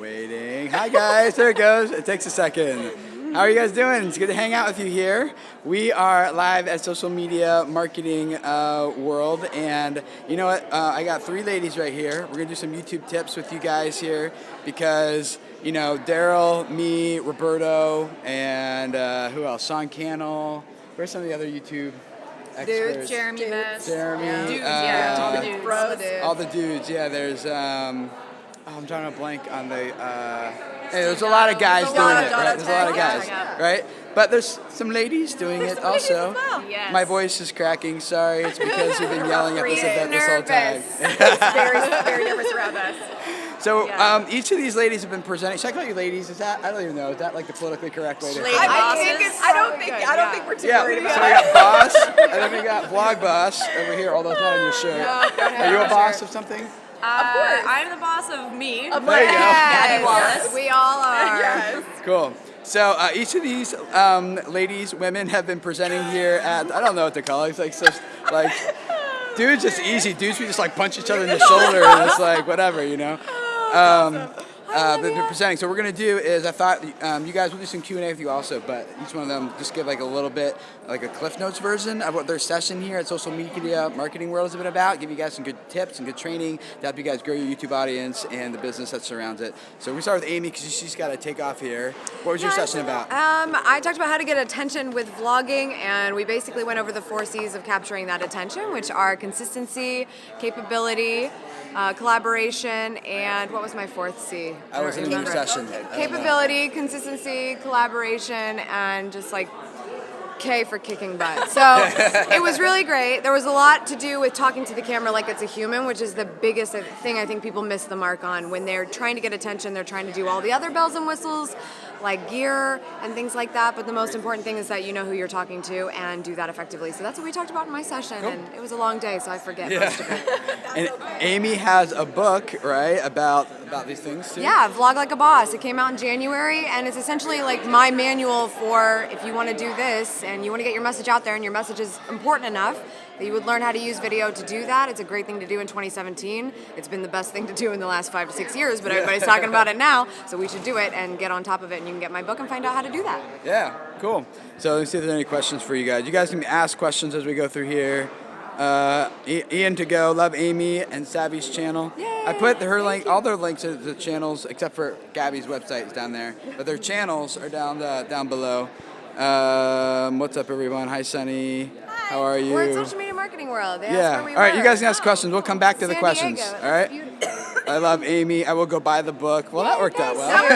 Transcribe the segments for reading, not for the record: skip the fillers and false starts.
Waiting. Hi guys, there it goes. It takes a second. How are you guys doing? It's good to hang out with you here. We are live at Social Media Marketing World, and you know what? I got three ladies right here. We're gonna do some YouTube tips with you guys here because you know Daryl, me, Roberto, and who else? Sean Cannell. Where's some of the other YouTube experts? Dudes, Jeremy, Jeremy, all the dudes, bros, all the dudes. Yeah, there's I'm trying to blank on the. Hey, there's a lot of guys doing it, right? There's a lot of guys, right? But there's some ladies doing it also. Well. Yes. My voice is cracking. Sorry, it's because we've been yelling at this event this whole time. very nervous around us. So each of these ladies have been presenting. Should I call you ladies? Is that, I don't even know. Is that like the politically correct way to? I don't think we're too worried So about we got boss, and then we got vlog boss over here. Although it's not on your shirt. Are you a boss of something? Of course. I'm the boss of me. There you go. Abby Wallace. We all are. Yes. Cool. So each of these ladies, women, have been presenting here at, I don't know what to call it. It's like dudes, just easy. Dudes, we just like punch each other in the shoulder and it's like whatever, you know. They're presenting. So what we're gonna do is, I thought you guys will do some Q&A with you also, but each one of them just give like a little bit, like a Cliff Notes version of what their session here at Social Media Marketing World has been about. Give you guys some good tips and good training to help you guys grow your YouTube audience and the business that surrounds it. So we start with Amy because she's got to take off here. What was your session about? I talked about how to get attention with vlogging, and we basically went over the 4 C's of capturing that attention, which are consistency, capability, collaboration, and what was my 4th C? I wasn't in your session. Capability, consistency, collaboration, and just like K for kicking butt. So it was really great. There was a lot to do with talking to the camera like it's a human, which is the biggest thing I think people miss the mark on. When they're trying to get attention, they're trying to do all the other bells and whistles, like gear and things like that. But the most important thing is that you know who you're talking to and do that effectively. So that's what we talked about in my session. Cool. And it was a long day, so I forget most of it. And Amy has a book, right, about these things too? Yeah, Vlog Like a Boss. It came out in January, and it's essentially like my manual for if you want to do this and you want to get your message out there and your message is important enough that you would learn how to use video to do that. It's a great thing to do in 2017. It's been the best thing to do in the last 5 to 6 years, but everybody's talking about it now, so we should do it and get on top of it, and you can get my book and find out how to do that. Yeah, cool. So let me see if there's any questions for you guys. You guys can ask questions as we go through here. Ian to go, love Amy and Savvy's channel. Yay, I put her link, all their links to the channels except for Gabby's website is down there, but their channels are down below. What's up, everyone? Hi, Sunny. Hi. How are you? We're at Social Media Marketing World. They asked Yeah. where we All right, were. you guys can ask questions. We'll come back to the San questions. Diego. All right. That's I love Amy. I will go buy the book. Well, that worked out well.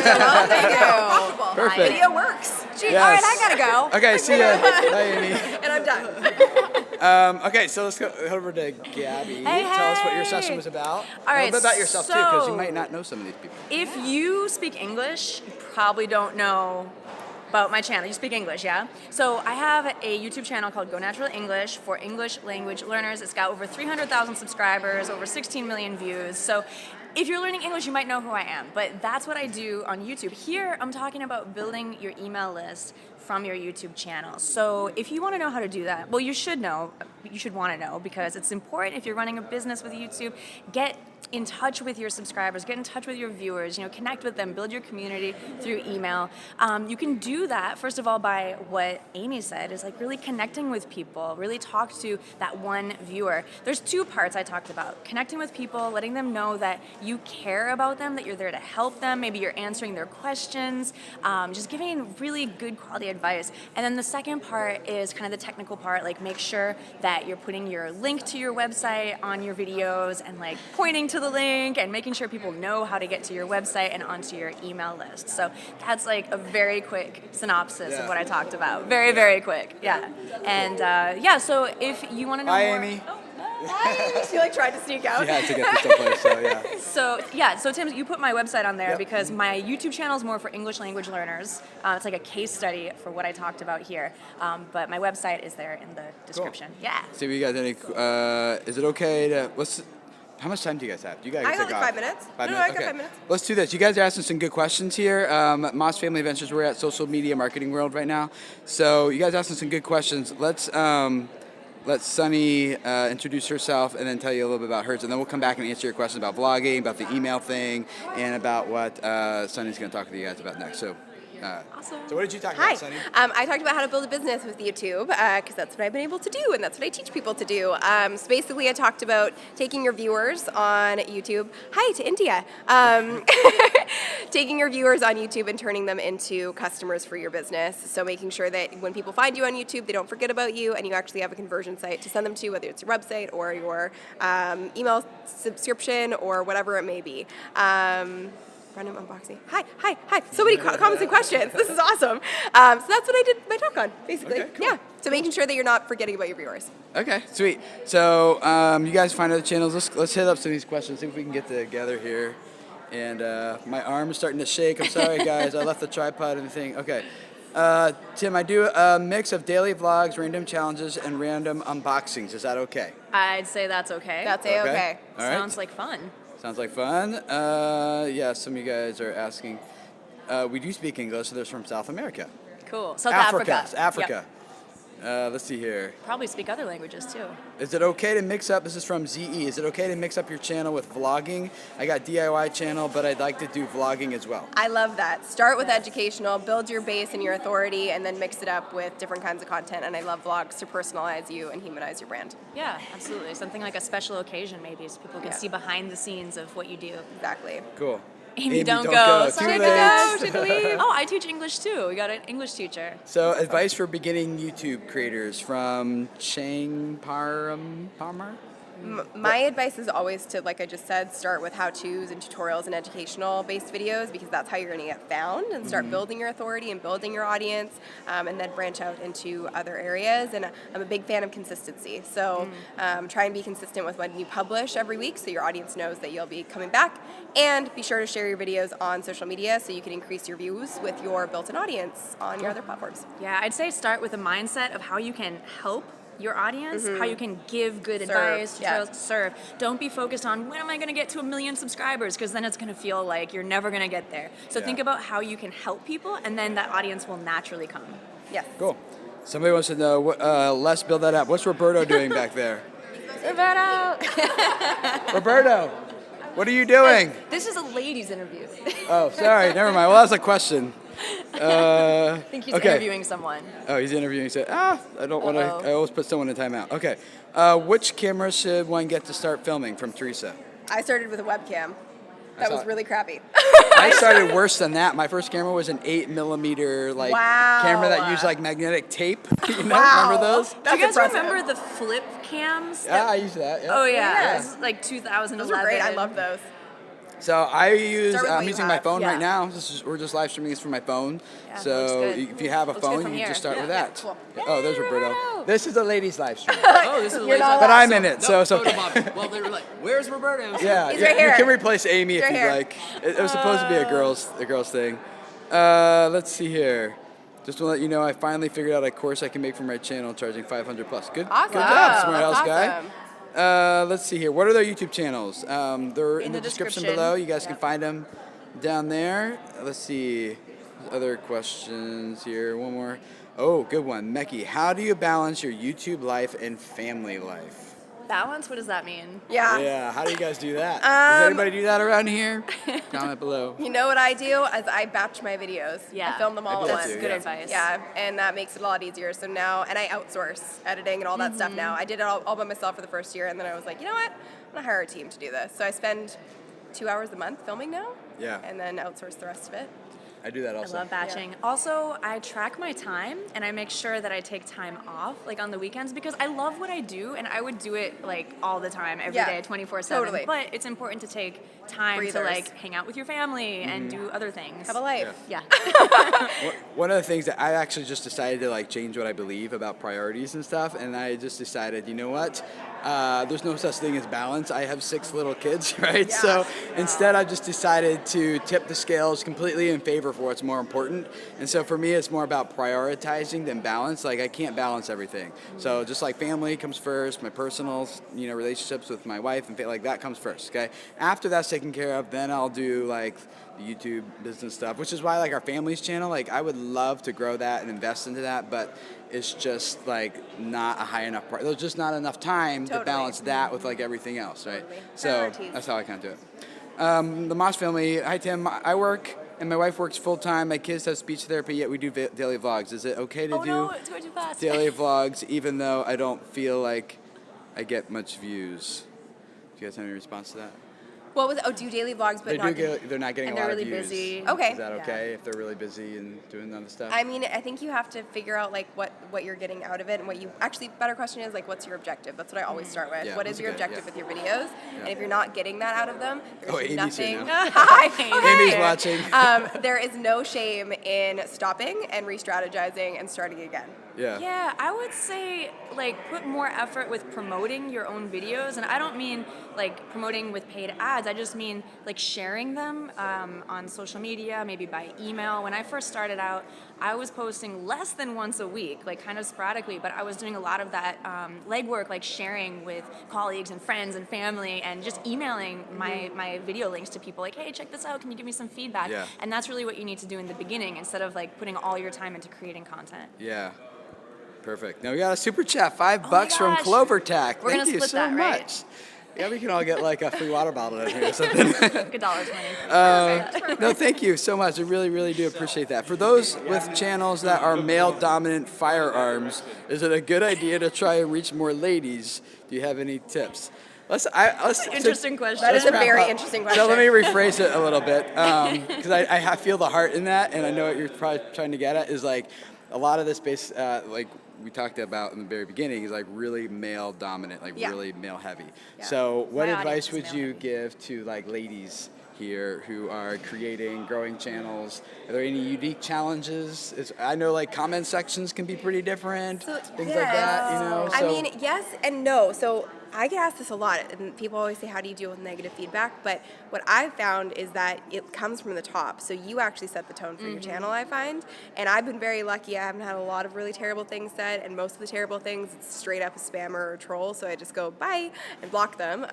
Thank you. Perfect. Video works. Gee, Yes. all right, I gotta go. Okay, see ya. Bye, Amy. And I'm done. Okay, so let's go over to Gabby. Hey, Tell us what your hey. session was about. All right, a little bit about yourself too, because you so- might not know some of these people. If you speak English, you probably don't know about my channel. You speak English, yeah? So I have a YouTube channel called Go Natural English for English language learners. It's got over 300,000 subscribers, over 16 million views. So if you're learning English, you might know who I am, but that's what I do on YouTube. Here, I'm talking about building your email list from your YouTube channel. So if you want to know how to do that, well, you should know, you should want to know, because it's important if you're running a business with YouTube. Get in touch with your subscribers, get in touch with your viewers, connect with them, build your community through email. You can do that, first of all, by what Amy said, is like really connecting with people, really talk to that one viewer. There's 2 parts I talked about: connecting with people, letting them know that you care about them, that you're there to help them, maybe you're answering their questions, just giving really good quality advice. And then the second part is kind of the technical part, like make sure that you're putting your link to your website on your videos and like pointing to the link and making sure people know how to get to your website and onto your email list. So that's like a very quick synopsis of what I talked about. Very, very quick. Yeah. And so if you want to know more. Amy. She like tried to sneak out. She had to get to someplace, so yeah. So Tim, you put my website on there because my YouTube channel is more for English language learners. It's like a case study for what I talked about here. But my website is there in the description. Cool. Yeah. See if you guys any. Is it okay to? How much time do you guys have? You guys I take got like off. 5 minutes. 5 No, minutes? I got Okay. 5 minutes. Let's do this. You guys are asking some good questions here. Moss Family Adventures, we're at Social Media Marketing World right now. So you guys are asking some good questions. Let's let Sunny introduce herself and then tell you a little bit about hers, and then we'll come back and answer your questions about vlogging, about the email thing, and about what Sunny's going to talk to you guys about next. So. Awesome. So what did you talk Hi. about, Sunny? I talked about how to build a business with YouTube because that's what I've been able to do and that's what I teach people to do. So basically I talked about taking your viewers on YouTube. Hi to India. Taking your viewers on YouTube and turning them into customers for your business. So making sure that when people find you on YouTube, they don't forget about you and you actually have a conversion site to send them to, whether it's your website or your email subscription or whatever it may be. Random unboxing. Hi. So many comments and questions. This is awesome. So that's what I did my talk on, basically. Okay, cool. Yeah. So making sure that you're not forgetting about your viewers. Okay, sweet. So you guys find other channels. Let's hit up some of these questions. See if we can get together here. And my arm is starting to shake. I'm sorry, guys. I left the tripod and the thing. Okay. Tim, I do a mix of daily vlogs, random challenges, and random unboxings. Is that okay? I'd say that's okay. That's A-okay. All right. Sounds like fun. Sounds like fun. Yeah, some of you guys are asking. We do speak English, so there's from South America. Cool. South Africa. Africa. Yep. Let's see here. Probably speak other languages too. Is it okay to mix up, this is from ZE, is it okay to mix up your channel with vlogging? I got DIY channel, but I'd like to do vlogging as well. I love that. Start with educational, build your base and your authority, and then mix it up with different kinds of content. And I love vlogs to personalize you and humanize your brand. Yeah, absolutely. Something like a special occasion maybe, so people can see behind the scenes of what you do. Exactly. Cool. Amy, don't go. Too Sorry, late. she had to leave. Oh, I teach English too. We got an English teacher. So advice for beginning YouTube creators from Chang Parmar? My advice is always to, like I just said, start with how-tos and tutorials and educational-based videos because that's how you're going to get found and start building your authority and building your audience and then branch out into other areas. And I'm a big fan of consistency. So try and be consistent with when you publish every week so your audience knows that you'll be coming back. And be sure to share your videos on social media so you can increase your views with your built-in audience on your other platforms. Yeah, I'd say start with a mindset of how you can help your audience, how you can give good advice, serve. Don't be focused on when am I going to get to 1 million subscribers because then it's going to feel like you're never going to get there. So think about how you can help people and then that audience will naturally come. Yes. Cool. Somebody wants to know, let's build that up. What's Roberto doing back there? Roberto, what are you doing? This is a ladies' interview. Oh, sorry, never mind. Well, that was a question. I think he's interviewing someone. Oh, he's interviewing. So, I don't want to. I always put someone in timeout. Okay. Which camera should one get to start filming? From Teresa. I started with a webcam. That was really crappy. I started worse than that. My first camera was an 8mm camera that used magnetic tape. Remember those? Do you guys remember the flip cams? Yeah, I used that. Yeah. Oh yeah, it was like 2011. Those are great. I love those. So I'm using my phone Yeah. right now. We're just live streaming this from my phone. Yeah, so looks good. if you have a Looks good phone, from you here. just start with Yeah, that. cool. Oh, there's Roberto. This is a ladies live stream. Oh, this is a ladies' But I'm in it, so it's okay. Well, they were like, "Where's Roberto?" Yeah, He's right here. You can replace Amy if Right you'd here. like. It was supposed to be a girls thing. Let's see here. Just to let you know, I finally figured out a course I can make for my channel, charging 500 plus. Good job, smart house guy. Let's see here. What are their YouTube channels? They're in the description below. You guys can find them down there. Let's see. Other questions here. One more. Oh, good one. Meki, how do you balance your YouTube life and family life? Balance? What does that mean? Yeah, how do you guys do that? Does anybody do that around here? Comment below. You know what I do? Is I batch my videos. Yeah. I film them all do at that once. too, Good yeah. advice. Yeah, and that makes it a lot easier. So now, and I outsource editing and all that stuff now. I did it all by myself for the first year, and then I was like, you know what? I'm gonna hire a team to do this. So I spend 2 hours a month filming now. Yeah. And then outsource the rest of it. I do that I also. love batching. Also, I track my time and I make sure that I take time off, like on the weekends, because I love what I do and I would do it like all the time, every day, 24/7. Totally. But it's important to take time Breathers. to like hang out with your family and do other things. Have a life. Yeah. One of the things that I actually just decided to change what I believe about priorities and stuff, and I just decided, you know what? There's no such thing as balance. I have 6 little kids, right? Yeah. So instead, I've just decided to tip the scales completely in favor for what's more important. And so for me, it's more about prioritizing than balance. Like I can't balance everything. So just like family comes first, my personal, relationships with my wife and like that comes first. Okay. After that's taken care of, then I'll do the YouTube business stuff, which is why like our family's channel, like I would love to grow that and invest into that, but it's just like not a high enough part. There's just not enough time to balance that with like everything else, right? Totally. So Priorities. that's how I kind of do it. The Moss family. Hi Tim. I work and my wife works full time. My kids have speech therapy, yet we do daily vlogs. Is it okay to Oh do no, it's going too fast. daily vlogs even though I don't feel like I get much views? Do you guys have any response to that? What was it? Oh, do daily vlogs, but not. They're not getting And a lot they're of really views. busy. Okay. Is that okay if they're really busy and doing other stuff? I mean, I think you have to figure out like what you're getting out of it and what you actually. Better question is like, what's your objective? That's what I always start with. Yeah, What that's is your good, objective yeah. with your videos? And if you're not getting that out of them, there's Oh, Amy's here nothing. now. Hi. Amy's watching. There is no shame in stopping and re-strategizing and starting again. Yeah. Yeah, I would say like put more effort with promoting your own videos, and I don't mean like promoting with paid ads. I just mean like sharing them on social media, maybe by email. When I first started out, I was posting less than once a week, like kind of sporadically, but I was doing a lot of that legwork, like sharing with colleagues and friends and family, and just emailing my video links to people, like, hey, check this out. Can you give me some feedback? Yeah. And that's really what you need to do in the beginning, instead of like putting all your time into creating content. Yeah. Perfect. Now we got a super chat, $5 my from gosh. Clover Tack. We're Thank gonna you split so that, right? much. Yeah, we can all get like a free water bottle in here or something. Good dollars money. No, thank you so much. I really, really do appreciate that. For those with channels that are male-dominant firearms, is it a good idea to try and reach more ladies? Do you have any tips? Let's Interesting question. That is a wrap very up. interesting question. So let me rephrase it a little bit, because I feel the heart in that, and I know what you're probably trying to get at is like a lot of this base, like we talked about in the very beginning, is like really male dominant, like Yeah. really male heavy. Yeah. So what My audience advice is would male you heavy. give to like ladies here who are creating, growing channels? Are there any unique challenges? I know like comment sections can be pretty different, things like that, you know? I So- mean, yes and no. So I get asked this a lot, and people always say, how do you deal with negative feedback? But what I've found is that it comes from the top. So you actually set the tone for your channel, I find. And I've been very lucky. I haven't had a lot of really terrible things said, and most of the terrible things, it's straight up a spammer or a troll. So I just go, bye, and block them.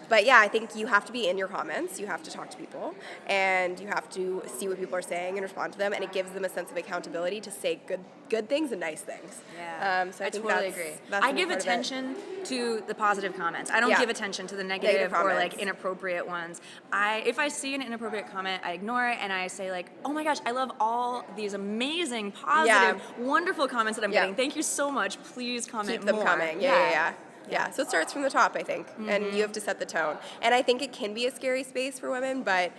But yeah, I think you have to be in your comments. You have to talk to people, and you have to see what people are saying and respond to them. And it gives them a sense of accountability to say good things and nice things. Yeah, So I think totally that's, agree. That's I a big give part of it. attention to the positive comments. I don't Yeah. give attention to the negative or like comments. inappropriate ones. If I see an inappropriate comment, I ignore it and I say like, oh my gosh, I love all these amazing, positive, wonderful comments that I'm Yeah. getting. Thank you so much. Please comment Keep them more. coming. Yeah. So it starts from the top, I think, and you have to set the tone. And I think it can be a scary space for women, but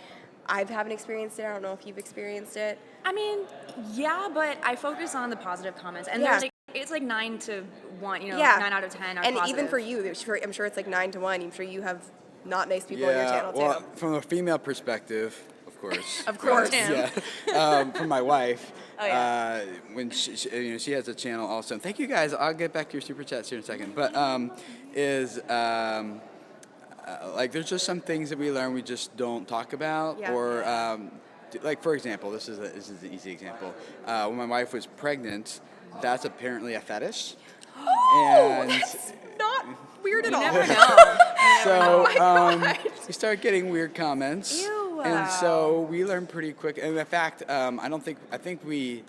I haven't experienced it. I don't know if you've experienced it. I mean, yeah, but I focus on the positive comments, and Yeah. there's like it's like 9 to 1. You know, Yeah. 9 out of 10 are And positive. even for you, I'm sure it's like 9 to 1. I'm sure you have not nice people on your channel too. Well, from a female perspective, of course. Of course. Yeah. From my wife. Oh, yeah. When she has a channel also. And thank you guys. I'll get back to your super chats here in a second. But like there's just some things that we learn we just don't talk about, Yeah. or like for example, this is an easy example. When my wife was pregnant, that's apparently a fetish. And That's not weird at You all. never know. so we start getting weird comments. Ew. And so we learn pretty quick. And in fact, I think we,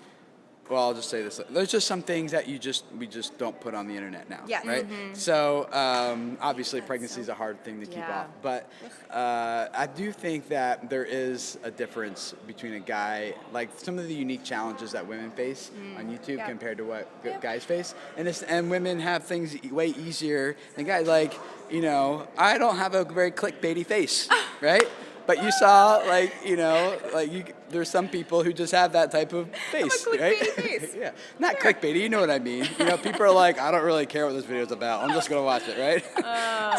well, I'll just say this. There's just some things that we just don't put on the internet now, Yes. right? So obviously pregnancy is a hard thing to keep Yeah. off. But I do think that there is a difference between a guy, like some of the unique challenges that women face on YouTube Yeah. compared to what guys face. And women have things way easier than guys. Like, you know, I don't have a very clickbaity face, right? But you saw, like, you know, there's some people who just have that type of face, right? clickbaity face. Yeah, not clickbaity. You know what I mean? You know, people are like, I don't really care what this video's about. I'm just gonna watch it, right?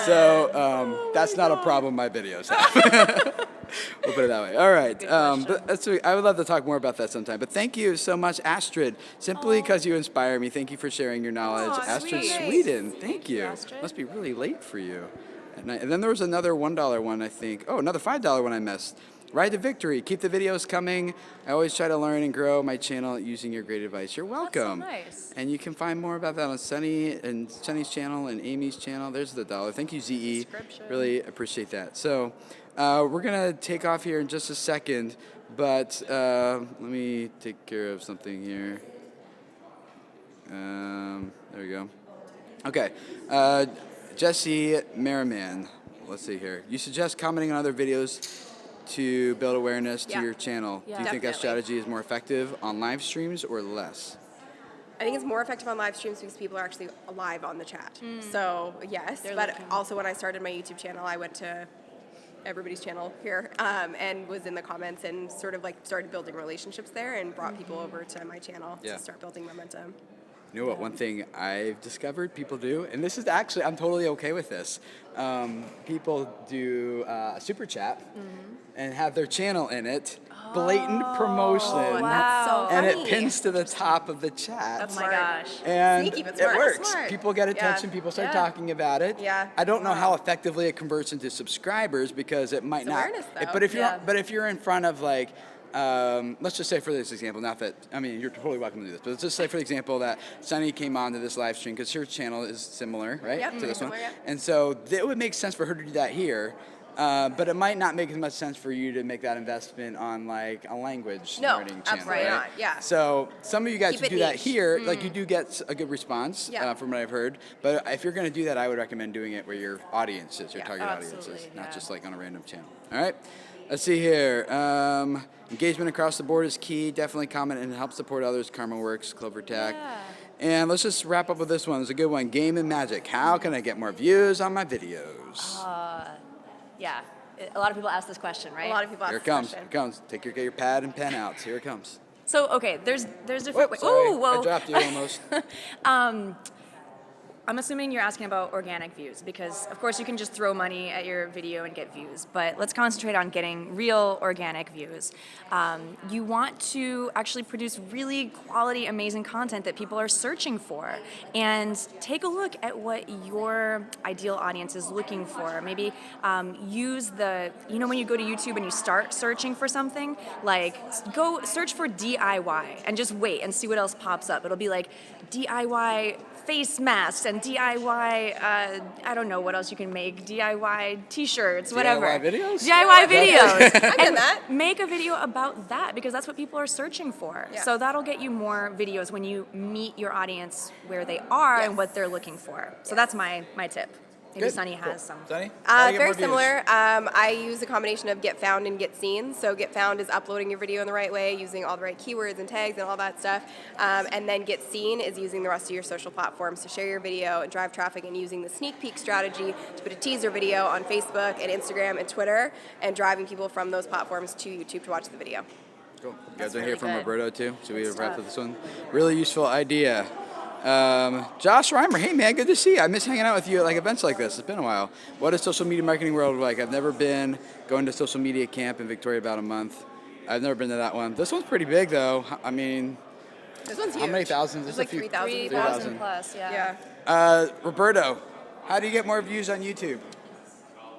So that's not a problem my videos have. We'll put it that way. All right. But I would love to talk more about that sometime. But thank you so much, Astrid. Simply because you inspire me. Thank you for sharing your knowledge. Aw, Astrid sweet. Sweden. Thank you. Astrid. Must be really late for you. And then there was another $1 one, I think. Oh, another $5 one I missed. Ride to Victory. Keep the videos coming. I always try to learn and grow my channel using your great advice. You're welcome. nice. And you can find more about that on Sunny's channel and Amy's channel. There's the $1. Thank you, ZE. Description. Really appreciate that. So We're gonna take off here in just a second, but let me take care of something here. There we go. Okay, Jesse Merriman. Let's see here. You suggest commenting on other videos to build awareness to Yeah. your channel. Yeah. Do you think that Definitely. strategy is more effective on live streams or less? I think it's more effective on live streams because people are actually alive on the chat. So yes, They're but looking. also when I started my YouTube channel, I went to everybody's channel here and was in the comments and sort of like started building relationships there and brought people over to my channel Yeah. to start building momentum. You know what? One thing I've discovered people do, and this is actually, I'm totally okay with this. People do a super chat and have their channel in it, blatant promotion, wow. and it funny. pins to the top of the chat. Oh my Smart. gosh. And Sneaky, but it smart. works. Smart. People get Yeah. attention. People start Yeah. talking about it. Yeah. I don't know how effectively it converts into subscribers because it might It's not. awareness, though. But if you're Yeah. but if you're in front of like. Let's just say for this example, not that, I mean, you're totally welcome to do this, but let's just say for example that Sunny came on to this live stream because her channel is similar, right, Yep, to very this one. similar, yep. And so it would make sense for her to do that here, but it might not make as much sense for you to make that investment on like a language No, learning channel, absolutely right? not, yeah. So some of you guys Keep who it do that niche. here, like you do get a good response Yeah. from what I've heard, but if you're going to do that, I would recommend doing it where your audience is, your Yeah, target audience is, absolutely, not yeah. just like on a random channel. All right. Let's see here. Engagement across the board is key. Definitely comment and help support others. Karma works. Clover Tack. Yeah. And let's just wrap up with this one. It's a good one. Game and Magic. How can I get more views on my videos? Yeah. A lot of people ask this question, right? A lot of people ask Here it this comes. question. Here it comes. Get your pad and pen out. Here it comes. So okay, there's different Whoop, ways. sorry. Ooh, whoa. I dropped you almost. I'm assuming you're asking about organic views because, of course, you can just throw money at your video and get views, but let's concentrate on getting real organic views. You want to actually produce really quality, amazing content that people are searching for, and take a look at what your ideal audience is looking for. Maybe use the, when you go to YouTube and you start searching for something, like go search for DIY and just wait and see what else pops up. It'll be like DIY face masks and DIY, I don't know what else you can make, DIY t-shirts, whatever. DIY videos? DIY videos. I've done that. Make a video about that because that's what people are searching for. Yeah. So that'll get you more videos when you meet your audience where they are and Yes. what they're looking for. So that's my tip. Maybe Good. Sunny Cool. has some. Sunny? How do you get Very more views? similar. I use a combination of get found and get seen. So get found is uploading your video in the right way, using all the right keywords and tags and all that stuff. And then get seen is using the rest of your social platforms to share your video and drive traffic and using the sneak peek strategy to put a teaser video on Facebook and Instagram and Twitter and driving people from those platforms to YouTube to watch the video. Cool. You guys That's want to hear really from good. Roberto too? Should we Good wrap stuff. up this one? Really useful idea. Josh Reimer, hey man, good to see you. I miss hanging out with you at like events like this. It's been a while. What is social media marketing world like? I've never been. Going to social media camp in Victoria about a month. I've never been to that one. This one's pretty big though. I mean, This one's huge. how many thousands? There's Just like 3,000. 3,000 plus, yeah. Yeah. Roberto, how do you get more views on YouTube?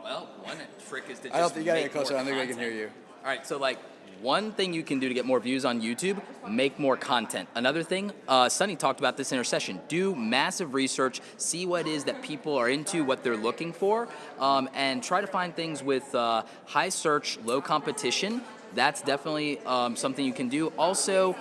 Well, one trick is to just I don't think you gotta make get closer. more I don't think I can content. hear you. All right, so like one thing you can do to get more views on YouTube, make more content. Another thing, Sunny talked about this in her session. Do massive research, see what it is that people are into, what they're looking for, and try to find things with high search, low competition. That's definitely something you can do. Also,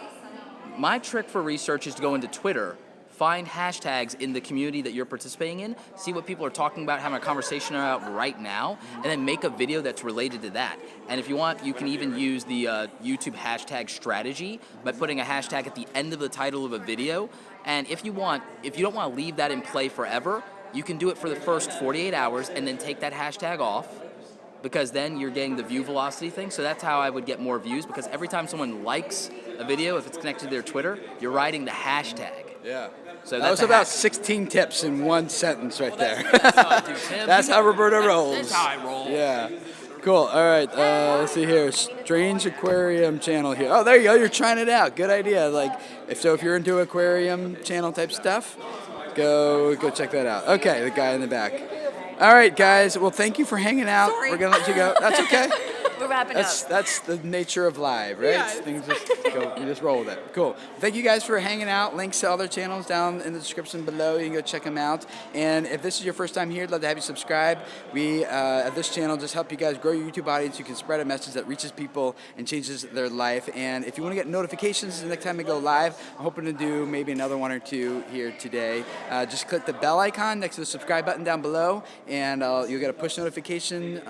my trick for research is to go into Twitter. Find hashtags in the community that you're participating in, see what people are talking about, having a conversation about right now, and then make a video that's related to that. And if you want, you can even use the YouTube hashtag strategy by putting a hashtag at the end of the title of a video. And if you don't want to leave that in play forever, you can do it for the first 48 hours and then take that hashtag off, because then you're getting the view velocity thing. So that's how I would get more views, because every time someone likes a video, if it's connected to their Twitter, you're writing the hashtag. Yeah. So That was that's a about hack. 16 tips in one sentence right there. That's how I do, Tim. That's how Roberto rolls. That's how I roll. Yeah. Cool. All right. Let's see here. Strange aquarium channel here. Oh, there you go. You're trying it out. Good idea. Like, if you're into aquarium channel type stuff, go check that out. Okay, the guy in the back. All right, guys. Well, thank you for hanging out. Sorry. We're gonna let you go. That's okay. We're wrapping up. That's the nature of live, right? Yeah. Things just You just roll with it. Cool. Thank you guys for hanging out. Links to other channels down in the description below. You can go check them out. And if this is your first time here, I'd love to have you subscribe. We, at this channel, just help you guys grow your YouTube audience. You can spread a message that reaches people and changes their life. And if you want to get notifications the next time we go live, I'm hoping to do maybe another one or two here today. Just click the bell icon next to the subscribe button down below, and you'll get a push notification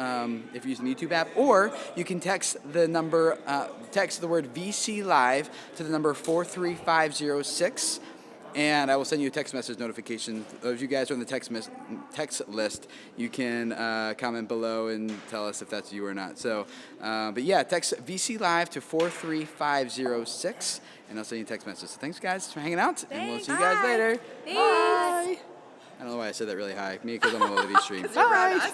if you're using the YouTube app. Or you can text the number, text the word VC Live to the number 43506, and I will send you a text message notification. Those of you guys who are on the text list, you can comment below and tell us if that's you or not. So, but yeah, text VC Live to 43506, and I'll send you a text message. So thanks, guys, for hanging out, and we'll see you guys later. Thanks. Bye. I don't know why I said that really high. Me, because I'm on the TV stream. You're around us.